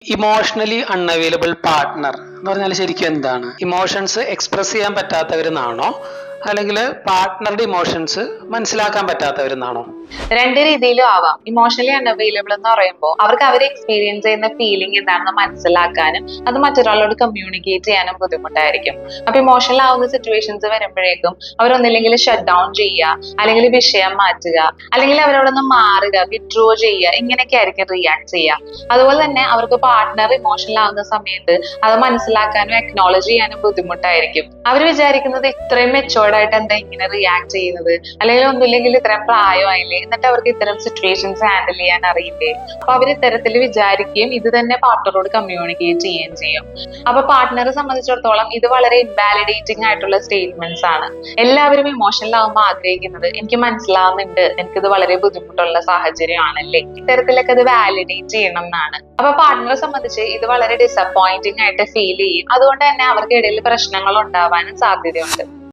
Emotionally unavailable partner എന്ന് പറഞ്ഞാൽ ശരിക്കും എന്താണ്? ഇമോഷൻസ് എക്സ്പ്രസ് ചെയ്യാൻ പറ്റാത്തവരെന്നാണോ, അല്ലെങ്കിൽ പാർട്ട്ണറുടെ ഇമോഷൻസ് മനസ്സിലാക്കാൻ പറ്റാത്തവരെന്നാണോ? രണ്ട് രീതിയിലും ആവാം. ഇമോഷണലി അൺഅവൈലബിൾ എന്ന് പറയുമ്പോൾ അവർക്ക് അവർ എക്സ്പീരിയൻസ് ചെയ്യുന്ന ഫീലിംഗ് എന്താണെന്ന് മനസ്സിലാക്കാനും അത് മറ്റൊരാളോട് കമ്മ്യൂണിക്കേറ്റ് ചെയ്യാനും ബുദ്ധിമുട്ടായിരിക്കും. അപ്പൊ ഇമോഷണൽ ആവുന്ന സിറ്റുവേഷൻസ് വരുമ്പോഴേക്കും അവരൊന്നില്ലെങ്കിൽ ഷട്ട് ഡൗൺ ചെയ്യുക, അല്ലെങ്കിൽ വിഷയം മാറ്റുക, അല്ലെങ്കിൽ അവരവിടെ നിന്ന് മാറുക, വിഡ്രോ ചെയ്യുക, ഇങ്ങനെയൊക്കെ ആയിരിക്കും റിയാക്ട് ചെയ്യുക. അതുപോലെ തന്നെ അവർക്ക് പാർട്ട്ണർ ഇമോഷണൽ ആവുന്ന സമയത്ത് അത് മനസ്സിലാക്കാനും അക്നോളജ് ചെയ്യാനും ബുദ്ധിമുട്ടായിരിക്കും. അവർ വിചാരിക്കുന്നത് ഇത്രയും മെച്ചോർഡ് ആയിട്ട് എന്താ ഇങ്ങനെ റിയാക്ട് ചെയ്യുന്നത്, അല്ലെങ്കിൽ ഒന്നുമില്ലെങ്കിൽ ഇത്രയും പ്രായമായില്ലേ, എന്നിട്ട് അവർക്ക് ഇത്തരം സിറ്റുവേഷൻസ് ഹാൻഡിൽ ചെയ്യാൻ അറിയില്ലേ. അപ്പൊ അവർ ഇത്തരത്തിൽ വിചാരിക്കുകയും ഇത് തന്നെ പാർട്ട്ണറോട് കമ്മ്യൂണിക്കേറ്റ് ചെയ്യുകയും ചെയ്യും. അപ്പൊ പാർട്ട്ണറെ സംബന്ധിച്ചിടത്തോളം ഇത് വളരെ ഇൻവാലിഡേറ്റിംഗ് ആയിട്ടുള്ള സ്റ്റേറ്റ്മെന്റ്സ് ആണ്. എല്ലാവരും ഇമോഷണൽ ആവുമ്പോൾ ആഗ്രഹിക്കുന്നത് എനിക്ക് മനസ്സിലാവുന്നുണ്ട്, എനിക്കിത് വളരെ ബുദ്ധിമുട്ടുള്ള സാഹചര്യമാണല്ലേ, ഇത്തരത്തിലൊക്കെ അത് വാലിഡേറ്റ് ചെയ്യണം എന്നാണ്. അപ്പൊ പാർട്ട്ണറെ സംബന്ധിച്ച് ഇത് വളരെ ഡിസപ്പോയിന്റിംഗ് ആയിട്ട് ഫീൽ ചെയ്യും. അതുകൊണ്ട് തന്നെ അവർക്ക് ഇടയിൽ പ്രശ്നങ്ങൾ ഉണ്ടാവാനും സാധ്യതയുണ്ട്.